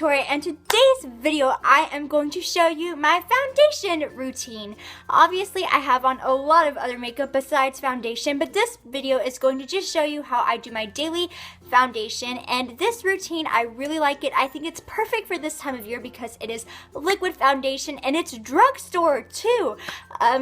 Victoria, and today's video I am going to show you my foundation routine. Obviously I have on a lot of other makeup besides foundation, but this video is going to just show you how I do my daily foundation. And this routine, I really like it. I think it's perfect for this time of year because it is liquid foundation and it's drugstore too.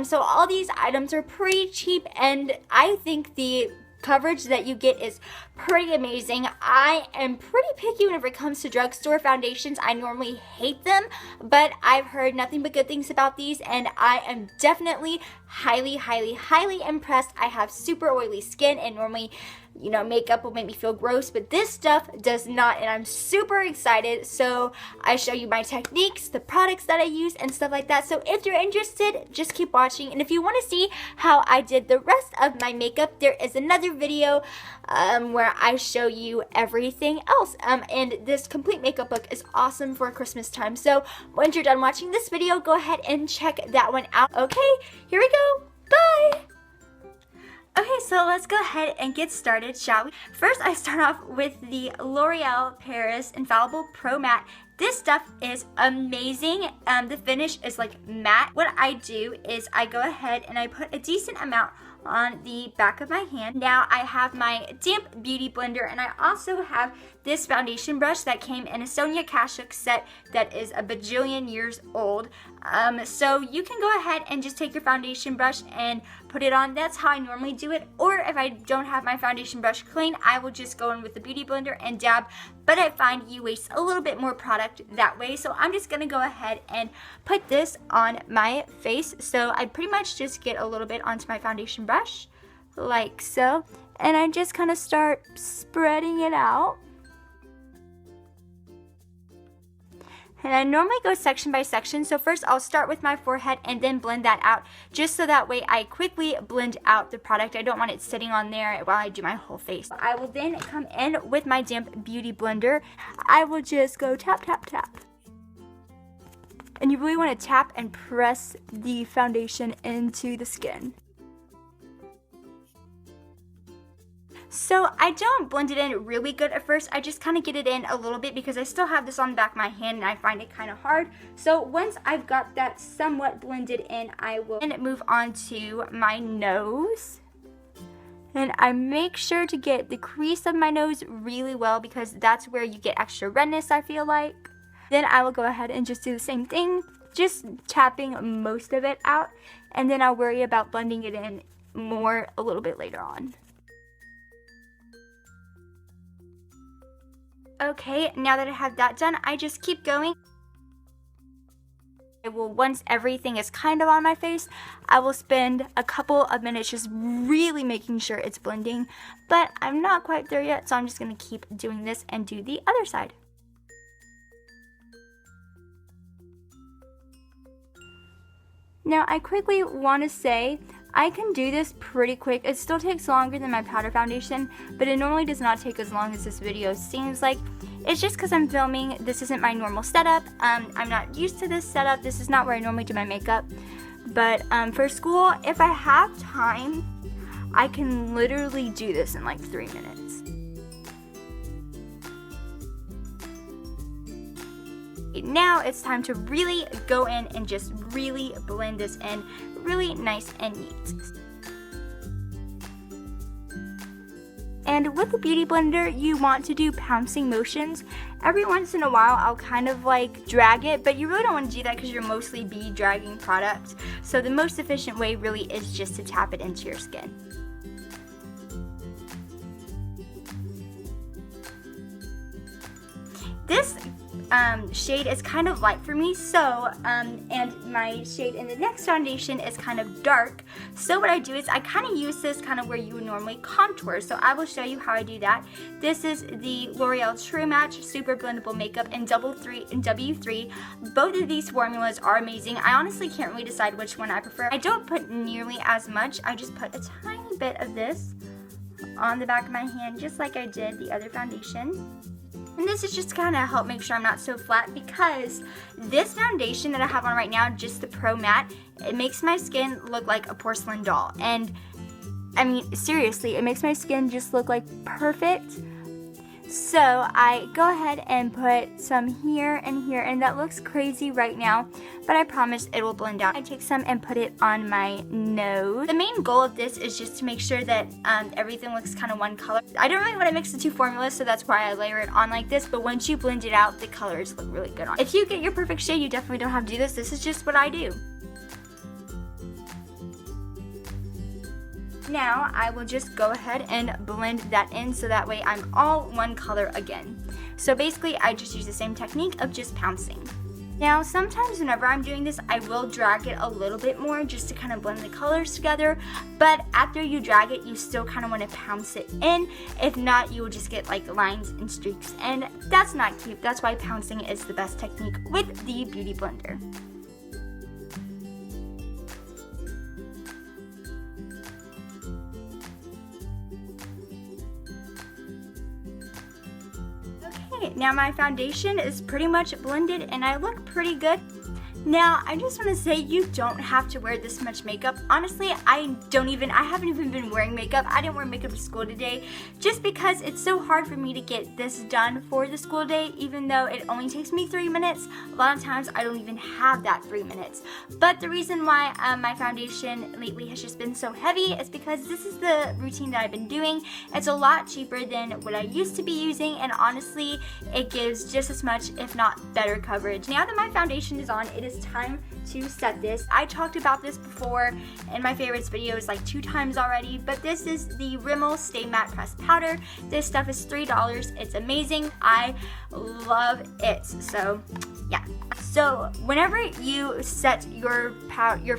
So all these items are pretty cheap, and I think the coverage that you get is pretty amazing. I am pretty picky whenever it comes to drugstore foundations. I normally hate them, but I've heard nothing but good things about these, and I am definitely highly impressed. I have super oily skin, and normally, you know, makeup will make me feel gross, but this stuff does not, and I'm super excited. So I show you my techniques, the products that I use, and stuff like that. So if you're interested, just keep watching. And if you want to see how I did the rest of my makeup, there is another video where I show you everything else. And this complete makeup look is awesome for Christmas time. So once you're done watching this video, go ahead and check that one out. Okay, here we go. Bye! Okay, so let's go ahead and get started, shall we? First, I start off with the L'Oreal Paris Infallible Pro Matte. This stuff is amazing. The finish is like matte. What I do is I go ahead and I put a decent amount on the back of my hand. Now I have my damp beauty blender, and I also have this foundation brush that came in a Sonia Kashuk set that is a bajillion years old. So you can go ahead and just take your foundation brush and put it on. That's how I normally do it. Or if I don't have my foundation brush clean, I will just go in with the beauty blender and dab. But I find you waste a little bit more product that way. So I'm just gonna go ahead and put this on my face. So I pretty much just get a little bit onto my foundation brush, like so. And I just kind of start spreading it out. And I normally go section by section, so first I'll start with my forehead and then blend that out, just so that way I quickly blend out the product. I don't want it sitting on there while I do my whole face. I will then come in with my damp beauty blender. I will just go tap, tap, tap. And you really want to tap and press the foundation into the skin. So I don't blend it in really good at first. I just kind of get it in a little bit because I still have this on the back of my hand and I find it kind of hard. So once I've got that somewhat blended in, I will then move on to my nose. And I make sure to get the crease of my nose really well because that's where you get extra redness, I feel like. Then I will go ahead and just do the same thing, just tapping most of it out. And then I'll worry about blending it in more a little bit later on. Okay, now that I have that done, I just keep going. Once everything is kind of on my face, I will spend a couple of minutes just really making sure it's blending. But I'm not quite there yet, so I'm just going to keep doing this and do the other side. Now, I quickly want to say, I can do this pretty quick. It still takes longer than my powder foundation, but it normally does not take as long as this video seems like. It's just because I'm filming. This isn't my normal setup. I'm not used to this setup. This is not where I normally do my makeup. But for school, if I have time, I can literally do this in like 3 minutes. Now it's time to really go in and just really blend this in really nice and neat. And with the beauty blender, you want to do pouncing motions. Every once in a while, I'll kind of like drag it, but you really don't want to do that because you're mostly dragging product. So the most efficient way really is just to tap it into your skin. This shade is kind of light for me, so and my shade in the next foundation is kind of dark. So what I do is I kind of use this kind of where you would normally contour. So I will show you how I do that. This is the L'Oreal True Match Super Blendable Makeup in W3. Both of these formulas are amazing. I honestly can't really decide which one I prefer. I don't put nearly as much. I just put a tiny bit of this on the back of my hand, just like I did the other foundation. And this is just to kind of help make sure I'm not so flat, because this foundation that I have on right now, just the Pro Matte, it makes my skin look like a porcelain doll. And I mean, seriously, it makes my skin just look like perfect. So I go ahead and put some here and here, and that looks crazy right now, but I promise it will blend out. I take some and put it on my nose. The main goal of this is just to make sure that everything looks kind of one color. I don't really want to mix the two formulas, so that's why I layer it on like this, but once you blend it out, the colors look really good on. If you get your perfect shade, you definitely don't have to do this. This is just what I do. Now I will just go ahead and blend that in so that way I'm all one color again. So basically I just use the same technique of just pouncing. Now sometimes whenever I'm doing this, I will drag it a little bit more just to kind of blend the colors together, but after you drag it, you still kind of want to pounce it in. If not, you will just get like lines and streaks, and that's not cute. That's why pouncing is the best technique with the Beauty Blender. Now my foundation is pretty much blended and I look pretty good. Now, I just want to say you don't have to wear this much makeup. Honestly, I haven't even been wearing makeup. I didn't wear makeup to school today just because it's so hard for me to get this done for the school day, even though it only takes me 3 minutes. A lot of times I don't even have that 3 minutes. But the reason why my foundation lately has just been so heavy is because this is the routine that I've been doing. It's a lot cheaper than what I used to be using, and honestly, it gives just as much, if not better coverage. Now that my foundation is on, it is time to set this. I talked about this before in my favorites videos like 2 times already, but this is the Rimmel Stay Matte Pressed Powder. This stuff is $3. It's amazing. I love it. So yeah. So whenever you set your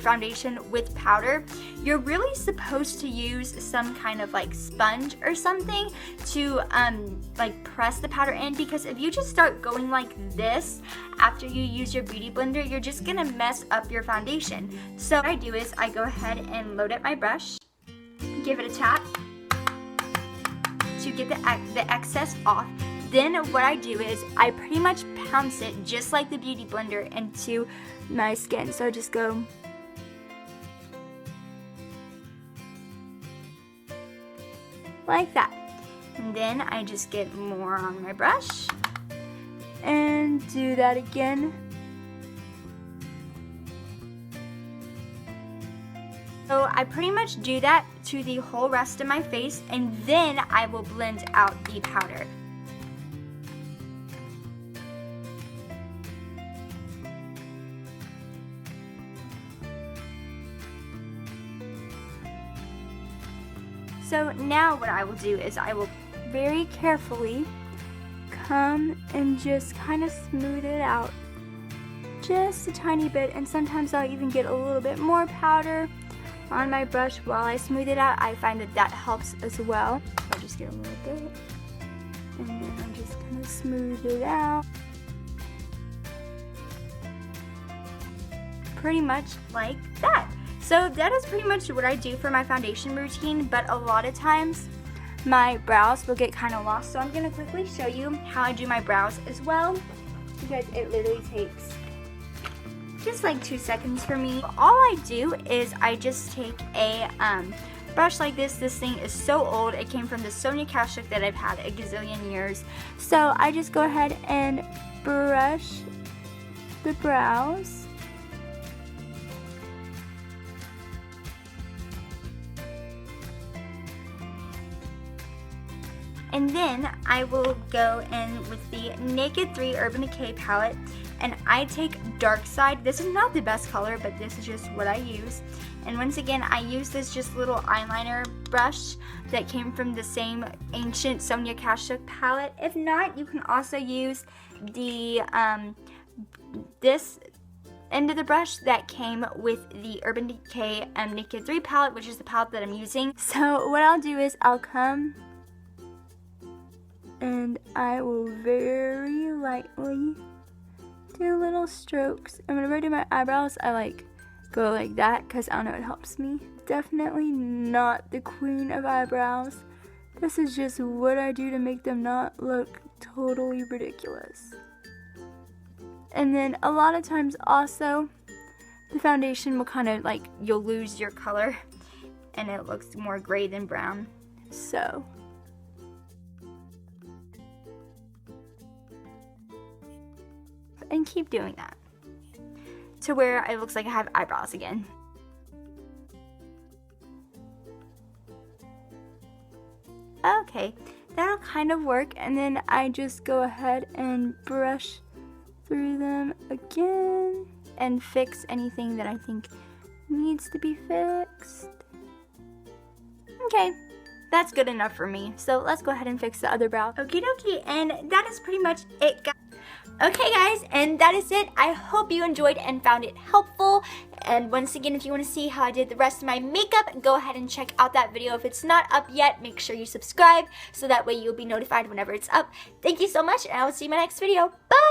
foundation with powder, you're really supposed to use some kind of like sponge or something to like press the powder in, because if you just start going like this after you use your Beauty Blender, you're just gonna mess up your foundation. So what I do is I go ahead and load up my brush, give it a tap to get the excess off. Then what I do is I pretty much pounce it just like the Beauty Blender into my skin. So I just go like that. And then I just get more on my brush and do that again. So I pretty much do that to the whole rest of my face, and then I will blend out the powder. So now what I will do is I will very carefully come and just kind of smooth it out just a tiny bit, and sometimes I'll even get a little bit more powder on my brush while I smooth it out. I find that that helps as well. I'll just get a little bit, and then I'm just gonna smooth it out. Pretty much like that. So that is pretty much what I do for my foundation routine, but a lot of times my brows will get kind of lost. So I'm gonna quickly show you how I do my brows as well, because it literally takes just like 2 seconds for me. All I do is I just take a brush like this. This thing is so old. It came from the Sonia Cash look that I've had a gazillion years. So I just go ahead and brush the brows. And then I will go in with the Naked 3 Urban Decay palette, and I take Dark Side. This is not the best color, but this is just what I use. And once again, I use this just little eyeliner brush that came from the same ancient Sonia Cash look palette. If not, you can also use the this end of the brush that came with the Urban Decay Naked 3 palette, which is the palette that I'm using. So what I'll do is I'll come and I will very lightly do little strokes. And whenever I do my eyebrows, I like go like that because I don't know, it helps me. Definitely not the queen of eyebrows. This is just what I do to make them not look totally ridiculous. And then a lot of times also, the foundation will kind of like, you'll lose your color and it looks more gray than brown. So and keep doing that to where it looks like I have eyebrows again. Okay, that'll kind of work, and then I just go ahead and brush through them again and fix anything that I think needs to be fixed. Okay, that's good enough for me. So let's go ahead and fix the other brow. Okie dokie, and that is pretty much it, guys. Okay guys, and that is it. I hope you enjoyed and found it helpful. And once again, if you want to see how I did the rest of my makeup, go ahead and check out that video. If it's not up yet, make sure you subscribe so that way you'll be notified whenever it's up. Thank you so much, and I will see you in my next video. Bye!